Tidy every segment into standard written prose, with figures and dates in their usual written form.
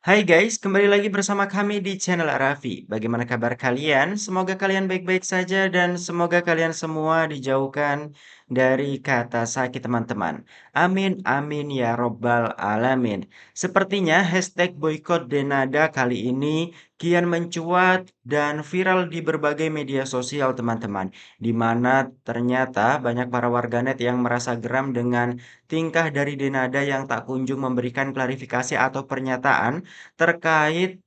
Hai guys, kembali lagi bersama kami di channel Raffi. Bagaimana kabar kalian? Semoga kalian baik-baik saja dan semoga kalian semua dijauhkan dari kata sakit teman-teman. Amin, amin ya robbal alamin. Sepertinya hashtag boykot Denada kali ini kian mencuat dan viral di berbagai media sosial teman-teman. Di mana ternyata banyak para warganet yang merasa geram dengan tingkah dari Denada yang tak kunjung memberikan klarifikasi atau pernyataan terkait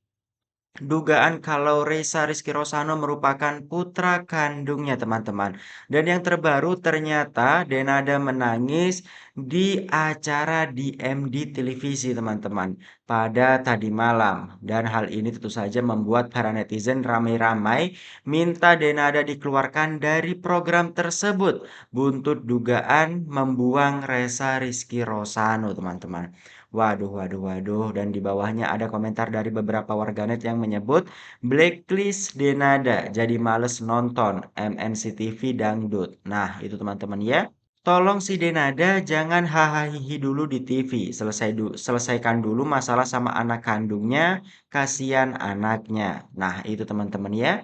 dugaan kalau Ressa Rizky Rosano merupakan putra kandungnya teman-teman. Dan yang terbaru ternyata Denada menangis di acara DMD televisi teman-teman pada tadi malam. Dan hal ini tentu saja membuat para netizen ramai-ramai minta Denada dikeluarkan dari program tersebut. Buntut dugaan membuang Ressa Rizky Rosano teman-teman. Waduh, waduh, waduh. Dan di bawahnya ada komentar dari beberapa warganet yang menyebut blacklist Denada jadi males nonton MNCTV Dangdut. Nah, itu teman-teman ya. Tolong si Denada jangan hahaha dulu di TV. Selesaikan dulu masalah sama anak kandungnya. Kasihan anaknya. Nah, itu teman-teman ya.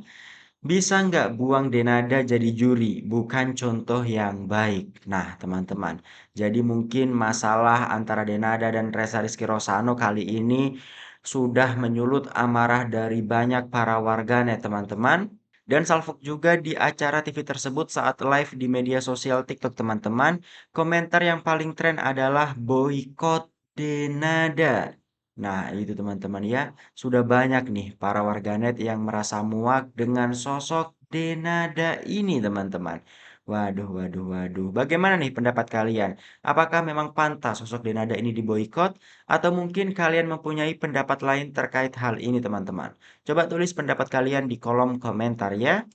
Bisa nggak buang Denada jadi juri, bukan contoh yang baik. Nah, teman-teman, jadi mungkin masalah antara Denada dan Ressa Rizky Rosano kali ini sudah menyulut amarah dari banyak para warganet, teman-teman. Dan salfok juga di acara TV tersebut saat live di media sosial TikTok, teman-teman. Komentar yang paling tren adalah boykot Denada. Nah, itu teman-teman ya. Sudah banyak nih para warganet yang merasa muak dengan sosok Denada ini, teman-teman. Waduh, waduh, waduh. Bagaimana nih pendapat kalian? Apakah memang pantas sosok Denada ini diboikot? Atau mungkin kalian mempunyai pendapat lain terkait hal ini, teman-teman? Coba tulis pendapat kalian di kolom komentar ya.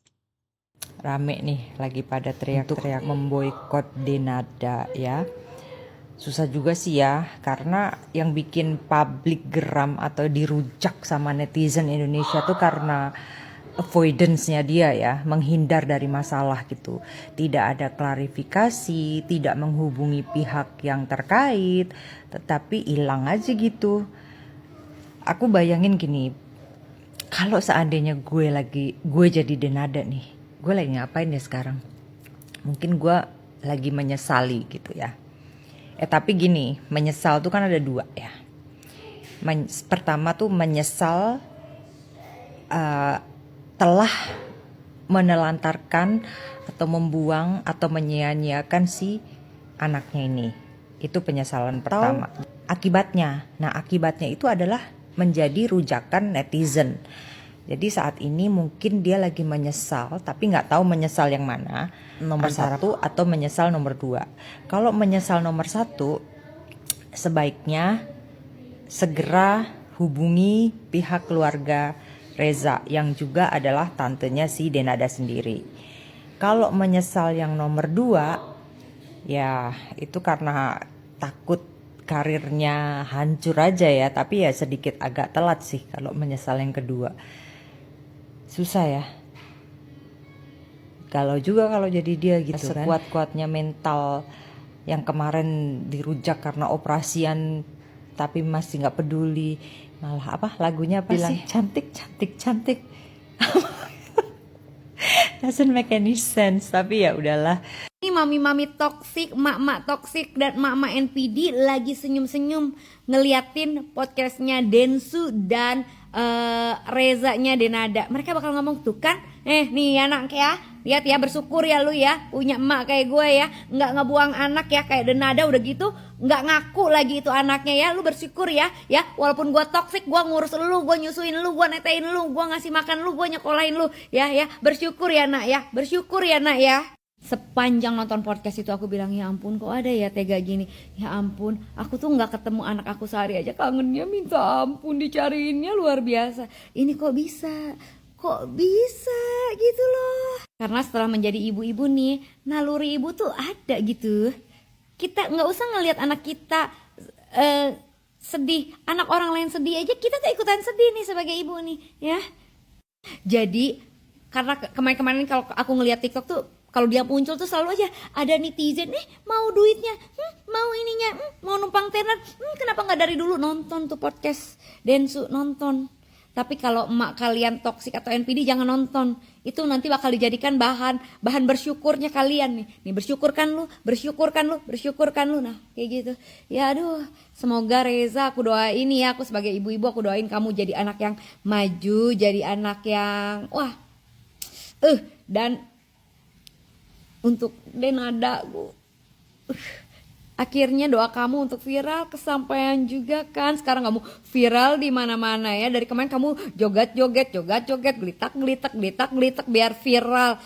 Rame nih lagi pada teriak-teriak memboikot Denada ya. Susah juga sih ya, karena yang bikin publik geram atau dirujak sama netizen Indonesia tuh karena avoidance-nya dia ya, menghindar dari masalah gitu. Tidak ada klarifikasi, tidak menghubungi pihak yang terkait, tetapi hilang aja gitu. Aku bayangin gini, kalau seandainya gue jadi Denada nih, gue lagi ngapain ya sekarang? Mungkin gue lagi menyesali gitu ya. Tapi gini, menyesal tuh kan ada dua ya. Pertama tuh menyesal telah menelantarkan atau membuang atau menyia-nyiakan si anaknya ini. Itu penyesalan pertama. Akibatnya, nah akibatnya itu adalah menjadi rujakan netizen. Jadi saat ini mungkin dia lagi menyesal, tapi nggak tahu menyesal yang mana, nomor satu atau menyesal nomor dua. Kalau menyesal nomor satu, sebaiknya segera hubungi pihak keluarga Reza yang juga adalah tantenya si Denada sendiri. Kalau menyesal yang nomor dua, ya itu karena takut karirnya hancur aja ya, tapi ya sedikit agak telat sih kalau menyesal yang kedua. Susah ya. Kalau jadi dia gitu kan. Sekuat-kuatnya mental yang kemarin dirujak karena operasian tapi masih nggak peduli, malah apa lagunya apa bilang sih, cantik cantik cantik. Doesn't make any sense, tapi ya udahlah. Ini mami-mami toksik, mak-mak toksik, dan mak-mak NPD lagi senyum-senyum ngeliatin podcastnya Densu dan Rezanya Denada. Mereka bakal ngomong tuh kan, nih anak ya, lihat ya, bersyukur ya lu ya punya emak kayak gue ya, nggak ngebuang anak ya kayak Denada, udah gitu nggak ngaku lagi itu anaknya ya, lu bersyukur ya, walaupun gue toksik, gue ngurus lu, gue nyusuin lu, gue netein lu, gue ngasih makan lu, gue nyekolahin lu, ya bersyukur ya nak ya, bersyukur ya nak ya. Sepanjang nonton podcast itu aku bilang, ya ampun kok ada ya tega gini, ya ampun aku tuh nggak ketemu anak aku sehari aja kangennya minta ampun, dicariinnya luar biasa, ini kok bisa gitu loh. Karena setelah menjadi ibu-ibu nih, naluri ibu tuh ada gitu. Kita nggak usah ngelihat anak kita sedih, anak orang lain sedih aja kita tuh ikutan sedih nih sebagai ibu nih ya. Jadi karena kemarin-kemarin kalau aku ngelihat TikTok tuh Kalau dia muncul tuh selalu aja ada netizen, mau duitnya, mau ininya, mau numpang tenar, kenapa nggak dari dulu nonton tuh podcast Densu, nonton. Tapi kalau emak kalian toksik atau NPD jangan nonton. Itu nanti bakal dijadikan bahan bersyukurnya kalian nih. Nih bersyukurkan lu. Nah, kayak gitu. Ya aduh, semoga Reza, aku doain ya, aku sebagai ibu-ibu aku doain kamu jadi anak yang maju, jadi anak yang dan untuk Denada akhirnya doa kamu untuk viral kesampaian juga kan. Sekarang kamu viral di mana-mana ya. Dari kemarin kamu joget-joget, gelitak-gelitak biar viral.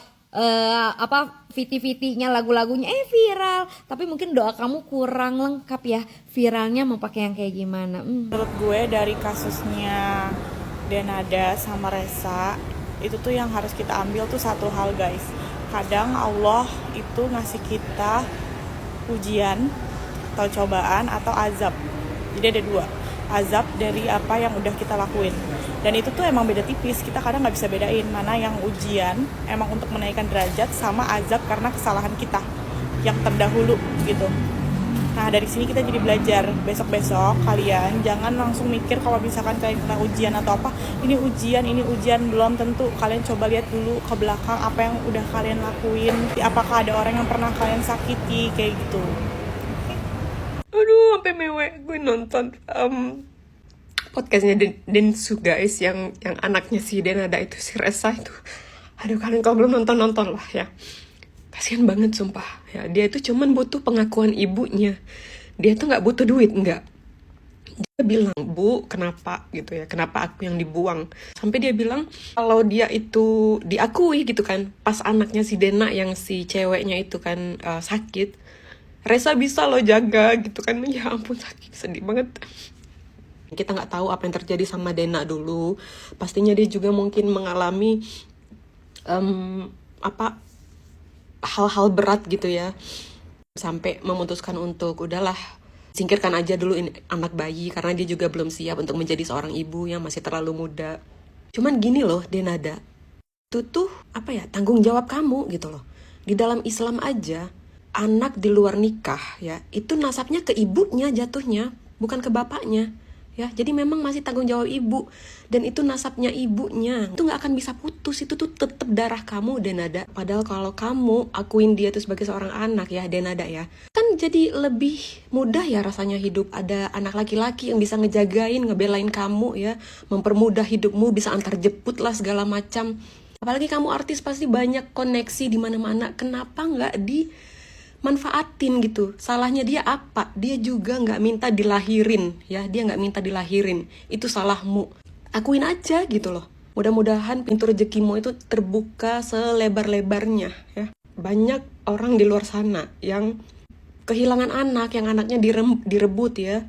Viti-vitinya lagu-lagunya viral. Tapi mungkin doa kamu kurang lengkap ya. Viralnya mau pakai yang kayak gimana? Menurut gue dari kasusnya Denada sama Resa, itu tuh yang harus kita ambil tuh satu hal guys. Kadang Allah itu ngasih kita ujian atau cobaan atau azab. Jadi ada dua, azab dari apa yang udah kita lakuin, dan itu tuh emang beda tipis. Kita kadang nggak bisa bedain mana yang ujian emang untuk menaikkan derajat sama azab karena kesalahan kita yang terdahulu gitu. Nah dari sini kita jadi belajar. Besok kalian jangan langsung mikir kalau misalkan kalian kena ujian atau apa, ini ujian, belum tentu. Kalian coba lihat dulu ke belakang apa yang udah kalian lakuin, apakah ada orang yang pernah kalian sakiti kayak gitu. Aduh, sampai mewek gue nonton podcastnya Densu guys, yang anaknya si Denada itu, si Resa itu. Aduh, kalian kalau belum nonton lah ya. Kasian banget sumpah ya. Dia itu cuman butuh pengakuan ibunya. Dia tuh nggak butuh duit, nggak. Dia bilang, "Bu, kenapa gitu ya? Kenapa aku yang dibuang?" Sampai dia bilang kalau dia itu diakui gitu kan, pas anaknya si Dena yang si ceweknya itu kan sakit, Resa bisa loh jaga gitu kan. Ya ampun, sakit, sedih banget. Kita nggak tahu apa yang terjadi sama Dena dulu. Pastinya dia juga mungkin mengalami hal-hal berat gitu ya, sampai memutuskan untuk udahlah singkirkan aja dulu ini anak bayi, karena dia juga belum siap untuk menjadi seorang ibu yang masih terlalu muda. Cuman gini loh Denada, itu tuh tanggung jawab kamu gitu loh. Di dalam Islam aja, anak di luar nikah ya, itu nasabnya ke ibunya jatuhnya, bukan ke bapaknya ya. Jadi memang masih tanggung jawab ibu, dan itu nasabnya ibunya, itu nggak akan bisa putus. Itu tuh tetap darah kamu Denada. Padahal kalau kamu akuin dia tuh sebagai seorang anak ya Denada ya, kan jadi lebih mudah ya rasanya hidup. Ada anak laki-laki yang bisa ngejagain, ngebelain kamu ya, mempermudah hidupmu, bisa antar jemput lah segala macam. Apalagi kamu artis, pasti banyak koneksi di mana-mana. Kenapa nggak manfaatin gitu? Salahnya dia apa? Dia juga nggak minta dilahirin ya, dia nggak minta dilahirin. Itu salahmu. Akuin aja gitu loh. Mudah-mudahan pintu rezekimu itu terbuka selebar-lebarnya ya. Banyak orang di luar sana yang kehilangan anak, yang anaknya direbut ya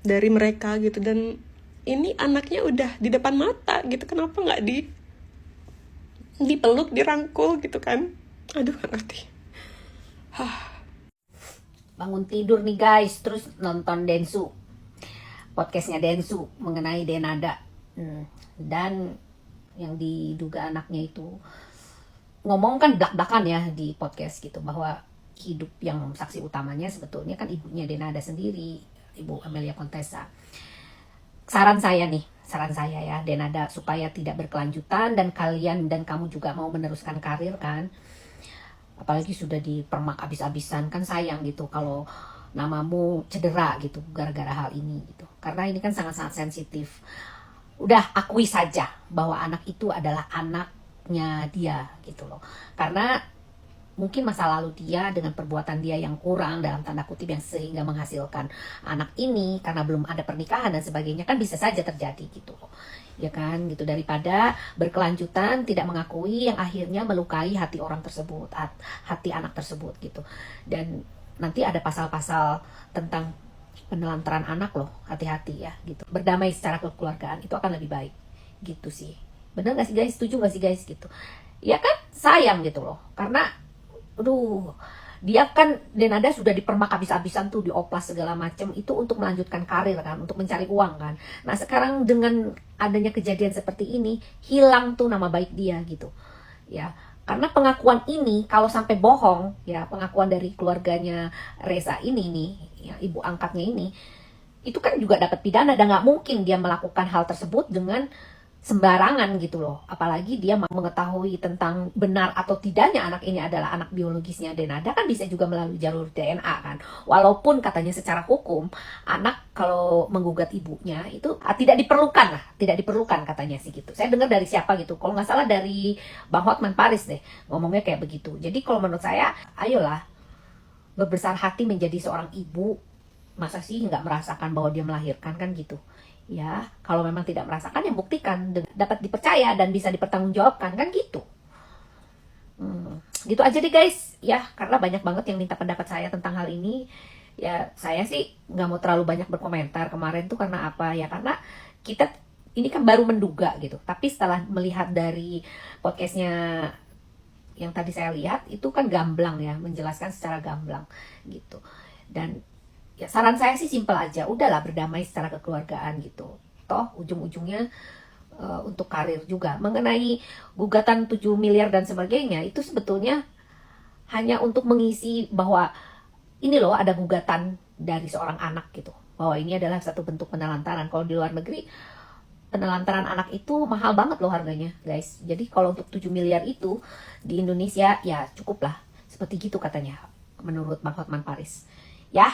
dari mereka gitu, dan ini anaknya udah di depan mata gitu. Kenapa nggak dipeluk, dirangkul gitu kan? Aduh, nggak ngerti. Bangun tidur nih guys, terus nonton Densu, podcastnya Densu mengenai Denada. Dan yang diduga anaknya itu ngomong kan belak-belakan ya di podcast gitu, bahwa hidup yang saksi utamanya sebetulnya kan ibunya Denada sendiri, Ibu Amelia Contessa. Saran saya ya Denada, supaya tidak berkelanjutan dan kalian dan kamu juga mau meneruskan karir kan, apalagi sudah dipermak abis-abisan, kan sayang gitu kalau namamu cedera gitu gara-gara hal ini gitu. Karena ini kan sangat-sangat sensitif. Udah akui saja bahwa anak itu adalah anaknya dia gitu loh. Karena mungkin masa lalu dia dengan perbuatan dia yang kurang dalam tanda kutip, yang sehingga menghasilkan anak ini karena belum ada pernikahan dan sebagainya, kan bisa saja terjadi gitu loh. Ya kan gitu, daripada berkelanjutan tidak mengakui yang akhirnya melukai hati orang tersebut, hati anak tersebut gitu. Dan nanti ada pasal-pasal tentang penelantaran anak loh, hati-hati ya gitu. Berdamai secara kekeluargaan itu akan lebih baik gitu sih. Bener gak sih guys? Setuju gak sih guys gitu? Ya kan sayang gitu loh, karena dia kan Denada sudah dipermak habis-habisan tuh, dioplas segala macam itu untuk melanjutkan karir kan, untuk mencari uang kan. Nah sekarang dengan adanya kejadian seperti ini, hilang tuh nama baik dia gitu ya. Karena pengakuan ini kalau sampai bohong, ya pengakuan dari keluarganya Reza ini nih, ya ibu angkatnya ini, itu kan juga dapat pidana dan nggak mungkin dia melakukan hal tersebut dengan sembarangan gitu loh. Apalagi dia mau mengetahui tentang benar atau tidaknya anak ini adalah anak biologisnya Denada kan bisa juga melalui jalur DNA kan. Walaupun katanya secara hukum anak kalau menggugat ibunya itu tidak diperlukan lah, tidak diperlukan katanya sih gitu. Saya dengar dari siapa gitu, kalau nggak salah dari Bang Hotman Paris deh ngomongnya kayak begitu. Jadi kalau menurut saya, ayolah berbesar hati menjadi seorang ibu. Masa sih nggak merasakan bahwa dia melahirkan kan gitu. Ya, kalau memang tidak merasakan, ya buktikan dapat dipercaya dan bisa dipertanggungjawabkan kan gitu. Gitu aja deh guys, ya karena banyak banget yang minta pendapat saya tentang hal ini. Ya saya sih nggak mau terlalu banyak berkomentar kemarin tuh karena apa ya, karena kita ini kan baru menduga gitu. Tapi setelah melihat dari podcastnya yang tadi saya lihat itu kan gamblang ya, menjelaskan secara gamblang gitu. Dan ya saran saya sih simpel aja, udahlah berdamai secara kekeluargaan gitu. Toh ujung-ujungnya untuk karir juga. Mengenai gugatan 7 miliar dan sebagainya, itu sebetulnya hanya untuk mengisi bahwa ini loh ada gugatan dari seorang anak gitu. Bahwa ini adalah satu bentuk penelantaran. Kalau di luar negeri, penelantaran anak itu mahal banget loh harganya guys. Jadi kalau untuk 7 miliar itu di Indonesia ya cukup lah. Seperti gitu katanya menurut Bang Hotman Paris. Ya,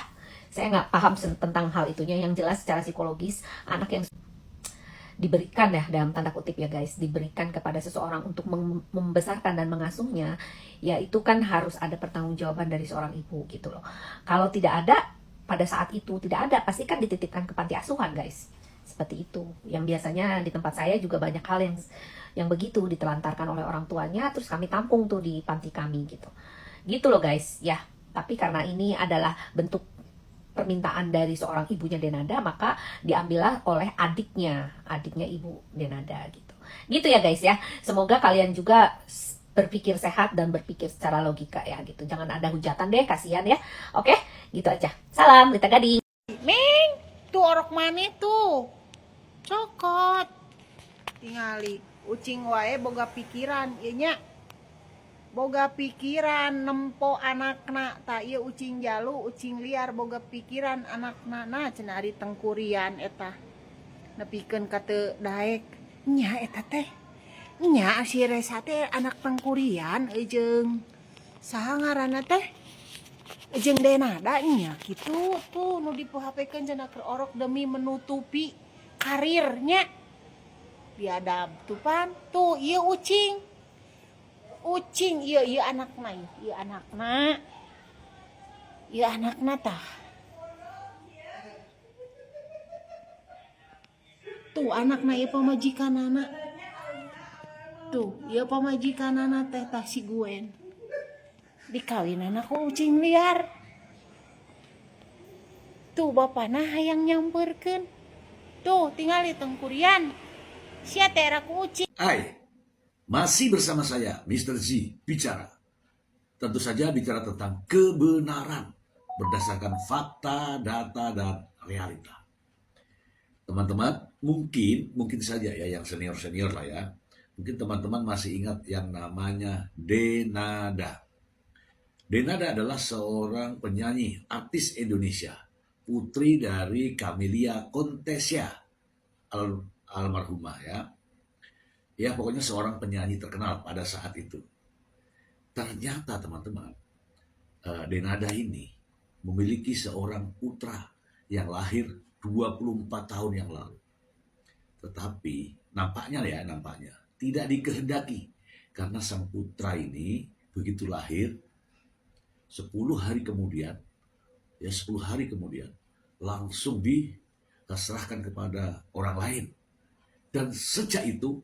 saya nggak paham tentang hal itunya. Yang jelas secara psikologis anak yang diberikan ya dalam tanda kutip ya guys, diberikan kepada seseorang untuk membesarkan dan mengasuhnya, ya itu kan harus ada pertanggungjawaban dari seorang ibu gitu loh. Kalau tidak ada pada saat itu, tidak ada, pasti kan dititipkan ke panti asuhan guys. Seperti itu. Yang biasanya di tempat saya juga banyak hal yang begitu ditelantarkan oleh orang tuanya, terus kami tampung tuh di panti kami gitu. Gitu loh guys ya. Tapi karena ini adalah bentuk permintaan dari seorang ibunya Denada, maka diambillah oleh adiknya ibu Denada gitu. Gitu ya guys ya. Semoga kalian juga berpikir sehat dan berpikir secara logika ya gitu. Jangan ada hujatan deh, kasihan ya. Oke, gitu aja. Salam, Lita Gading. Ming, tuh orok mana tuh? Cokot. Tingali, ucing wae boga pikiran, ieu nya. Boga pikiran nempo anakna, tak ieu ucing jalu, ucing liar boga pikiran anakna. Nah, cenah ari tengkurian eta. Nepikeun ka teu daek. Nya eta teh. Nya si Resa teh anak tengkurian jeung saha ngaranna teh? Jeung Denada nya kitu tuh nu diphapkeun cenah keur orok demi menutupi karirnya. Biadab tupan tuh ieu ucing. Ucing ieu anakna ieu anakna. Ieu anakna tah. Tuh anakna ieu pamajikanana. Tuh ieu pamajikanana teh tah si Gwen. Dikawinana ku ucing liar. Tuh bapana hayang nyamperkeun. Tuh tingali tengkurian. Sia teh ku ucing. Hai, masih bersama saya, Mr. Z, bicara. Tentu saja bicara tentang kebenaran berdasarkan fakta, data, dan realita. Teman-teman, mungkin saja ya yang senior-senior lah ya. Mungkin teman-teman masih ingat yang namanya Denada. Denada adalah seorang penyanyi artis Indonesia, putri dari Camelia Contesia, almarhumah ya. Ya pokoknya seorang penyanyi terkenal pada saat itu. Ternyata teman-teman, Denada ini memiliki seorang putra yang lahir 24 tahun yang lalu. Tetapi nampaknya tidak dikehendaki karena sang putra ini begitu lahir 10 hari kemudian langsung diserahkan kepada orang lain. Dan sejak itu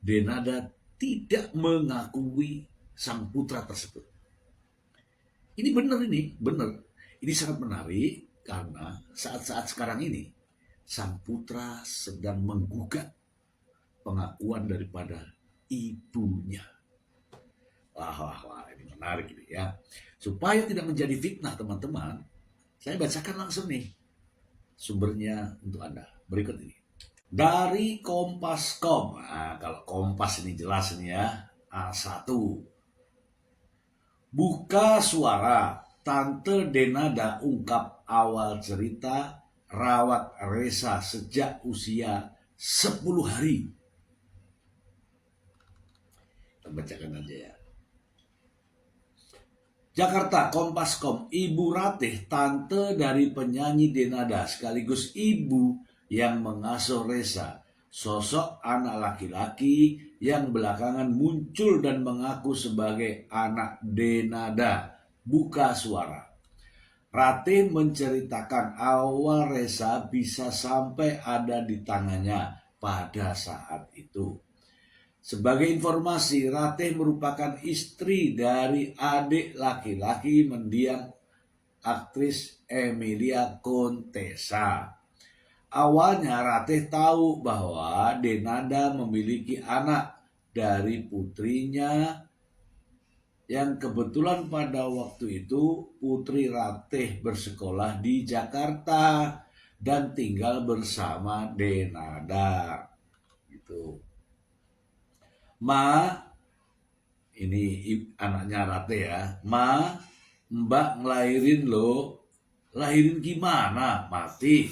Denada tidak mengakui sang putra tersebut. Ini benar. Ini sangat menarik karena saat-saat sekarang ini sang putra sedang menggugat pengakuan daripada ibunya. Wah, ini menarik ini ya. Supaya tidak menjadi fitnah teman-teman, saya bacakan langsung nih sumbernya untuk Anda. Berikut ini. Dari Kompas.com. Nah, kalau Kompas ini jelas nih ya. A1 Buka suara, Tante Denada ungkap awal cerita rawat Resa sejak usia 10 hari. Kita bacakan aja ya. Jakarta, Kompas.com. Ibu Ratih, tante dari penyanyi Denada sekaligus ibu yang mengasuh Resa, sosok anak laki-laki yang belakangan muncul dan mengaku sebagai anak Denada. Buka suara. Ratih menceritakan awal Resa bisa sampai ada di tangannya pada saat itu. Sebagai informasi, Ratih merupakan istri dari adik laki-laki mendiang aktris Emilia Contessa. Awalnya Ratih tahu bahwa Denada memiliki anak dari putrinya yang kebetulan pada waktu itu putri Ratih bersekolah di Jakarta dan tinggal bersama Denada. Gitu. Ma, ini anaknya Ratih ya. Ma, Mbak ngelahirin lo. Lahirin gimana? Mati.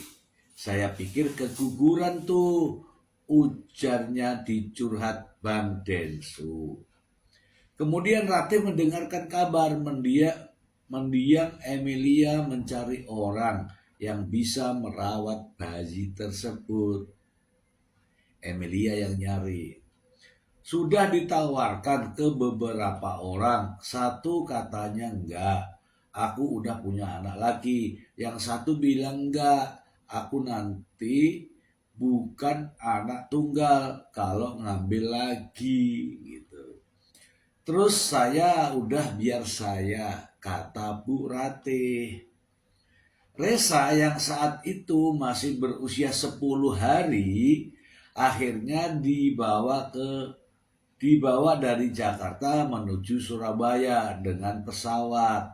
Saya pikir keguguran tuh. Ujarnya di curhat Bang Densu. Kemudian Ratih mendengarkan kabar mendiang Emilia mencari orang yang bisa merawat bayi tersebut. Emilia yang nyari. Sudah ditawarkan ke beberapa orang, satu katanya enggak, aku udah punya anak lagi. Yang satu bilang enggak, aku nanti bukan anak tunggal kalau ngambil lagi gitu. Terus saya udah biar saya, kata Bu Ratih. Resa yang saat itu masih berusia 10 hari akhirnya dibawa dari Jakarta menuju Surabaya dengan pesawat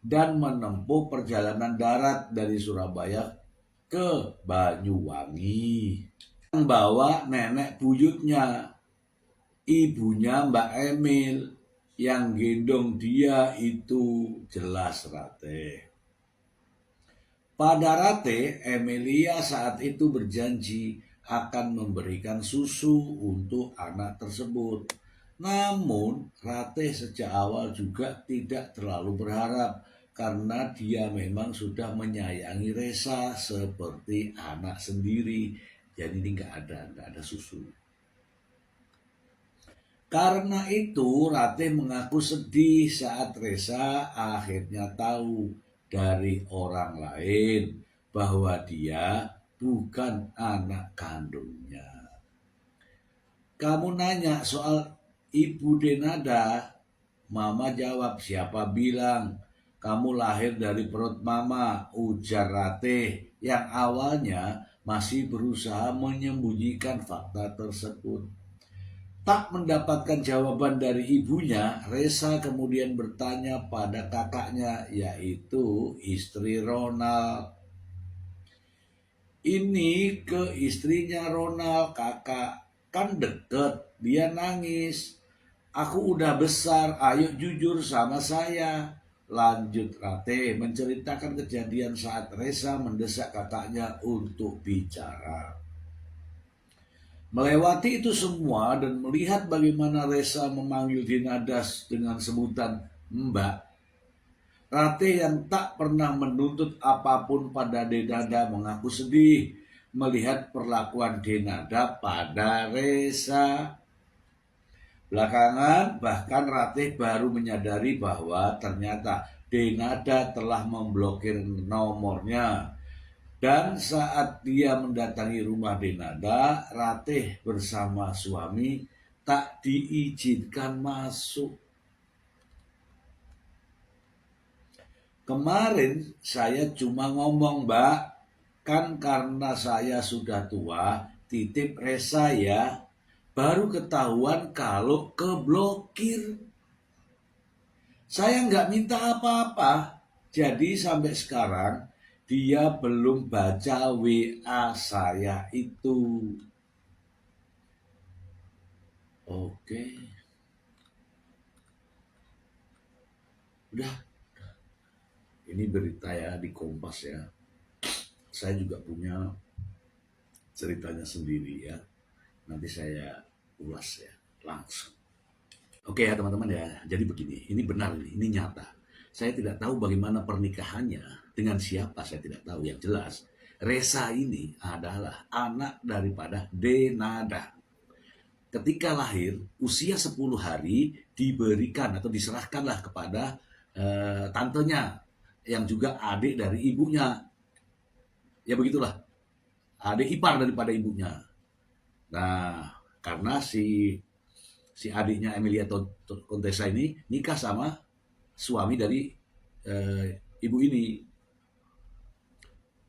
dan menempuh perjalanan darat dari Surabaya ke Banyuwangi. Membawa nenek buyutnya, ibunya Mbak Emil, yang gendong dia itu jelas Ratih. Pada Ratih, Emilia saat itu berjanji akan memberikan susu untuk anak tersebut. Namun, Ratih sejak awal juga tidak terlalu berharap karena dia memang sudah menyayangi Resa seperti anak sendiri. Jadi ini nggak ada susu. Karena itu, Ratih mengaku sedih saat Resa akhirnya tahu dari orang lain bahwa dia bukan anak kandungnya. Kamu nanya soal Ibu Denada, Mama jawab, siapa bilang kamu lahir dari perut Mama, ujar Ratih yang awalnya masih berusaha menyembunyikan fakta tersebut. Tak mendapatkan jawaban dari ibunya, Resa kemudian bertanya pada kakaknya, yaitu istri Ronald. Ini ke istrinya Ronald, kakak, kan deket, dia nangis. Aku udah besar, ayo jujur sama saya. Lanjut Ratih menceritakan kejadian saat Resa mendesak kakaknya untuk bicara. Melewati itu semua dan melihat bagaimana Resa memanggil Denada dengan sebutan Mbak, Ratih yang tak pernah menuntut apapun pada Denada mengaku sedih melihat perlakuan Denada pada Resa. Belakangan bahkan Ratih baru menyadari bahwa ternyata Denada telah memblokir nomornya. Dan saat dia mendatangi rumah Denada, Ratih bersama suami tak diizinkan masuk. Kemarin saya cuma ngomong, Mbak, kan karena saya sudah tua, titip Resa ya, baru ketahuan kalau keblokir. Saya nggak minta apa-apa, jadi sampai sekarang dia belum baca WA saya itu. Oke. Udah, ini berita ya di Kompas ya. Saya juga punya ceritanya sendiri ya. Nanti saya ulas ya langsung. Oke ya teman-teman ya. Jadi begini, ini benar ini nyata. Saya tidak tahu bagaimana pernikahannya, dengan siapa saya tidak tahu. Yang jelas, Resa ini adalah anak daripada Denada. Ketika lahir, usia 10 hari diberikan atau diserahkanlah kepada tantenya yang juga adik dari ibunya. Ya begitulah, adik ipar daripada ibunya. Nah, karena si adiknya Emilia Contessa ini nikah sama suami dari ibu ini.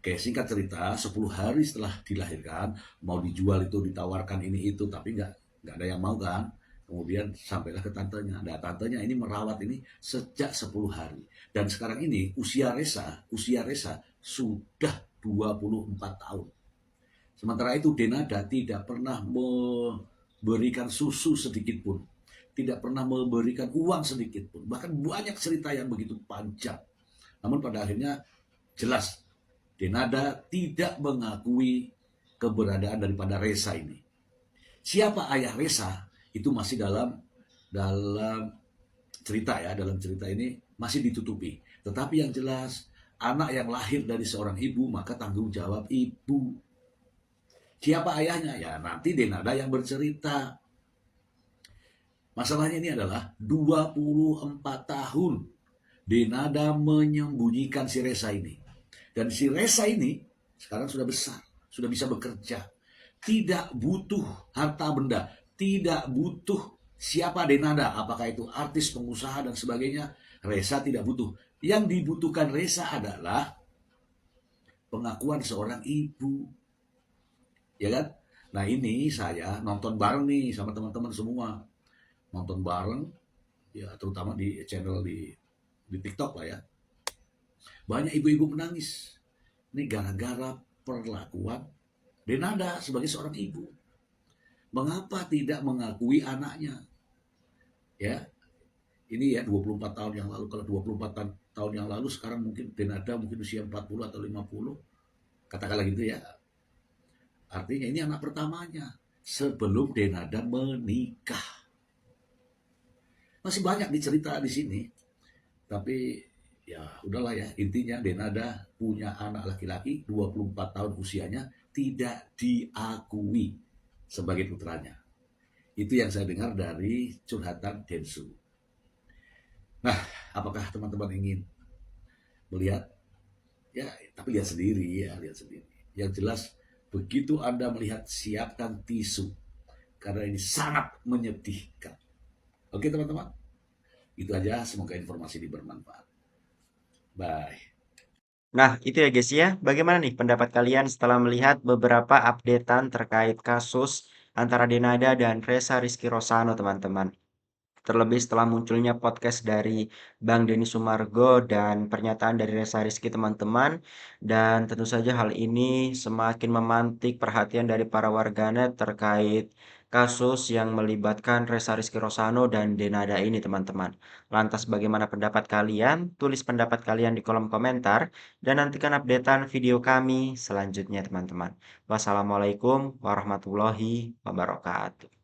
Oke, singkat cerita, 10 hari setelah dilahirkan, mau dijual itu, ditawarkan ini itu, tapi nggak ada yang mau kan. Kemudian sampailah ke tantenya. Nah, tantenya ini merawat ini sejak 10 hari. Dan sekarang ini usia Resa sudah 24 tahun. Sementara itu Denada tidak pernah memberikan susu sedikit pun. Tidak pernah memberikan uang sedikit pun. Bahkan banyak cerita yang begitu panjang. Namun pada akhirnya jelas Denada tidak mengakui keberadaan daripada Resa ini. Siapa ayah Resa itu masih dalam cerita ya, dalam cerita ini masih ditutupi. Tetapi yang jelas anak yang lahir dari seorang ibu maka tanggung jawab ibu. Siapa ayahnya? Ya nanti Denada yang bercerita. Masalahnya ini adalah 24 tahun Denada menyembunyikan si Resa ini. Dan si Resa ini sekarang sudah besar, sudah bisa bekerja. Tidak butuh harta benda, tidak butuh siapa Denada, apakah itu artis, pengusaha dan sebagainya. Resa tidak butuh. Yang dibutuhkan Resa adalah pengakuan seorang ibu. Ya kan? Nah ini saya nonton bareng nih sama teman-teman semua. Nonton bareng, ya terutama di channel di TikTok lah ya. Banyak ibu-ibu menangis. Ini gara-gara perlakuan Denada sebagai seorang ibu. Mengapa tidak mengakui anaknya? Ya, ini ya 24 tahun yang lalu. Kalau 24 tahun yang lalu, sekarang mungkin Denada mungkin usia 40 atau 50. Katakanlah gitu ya. Artinya ini anak pertamanya sebelum Denada menikah. Masih banyak dicerita di sini. Tapi ya udahlah ya, intinya Denada punya anak laki-laki 24 tahun usianya tidak diakui sebagai putranya. Itu yang saya dengar dari curhatan Densu. Nah, apakah teman-teman ingin melihat? Ya, tapi lihat sendiri ya, lihat sendiri. Yang jelas begitu Anda melihat, siapkan tisu karena ini sangat menyedihkan. Oke teman-teman, itu aja, semoga informasi ini bermanfaat. Bye. Nah, itu ya guys ya. Bagaimana nih pendapat kalian setelah melihat beberapa updatean terkait kasus antara Denada dan Resa Rizky Rosano, teman-teman? Terlebih setelah munculnya podcast dari Bang Denny Sumargo dan pernyataan dari Resa Rizky, teman-teman. Dan tentu saja hal ini semakin memantik perhatian dari para warganet terkait kasus yang melibatkan Resa Rizky Rosano dan Denada ini, teman-teman. Lantas bagaimana pendapat kalian? Tulis pendapat kalian di kolom komentar dan nantikan updatean video kami selanjutnya, teman-teman. Wassalamualaikum warahmatullahi wabarakatuh.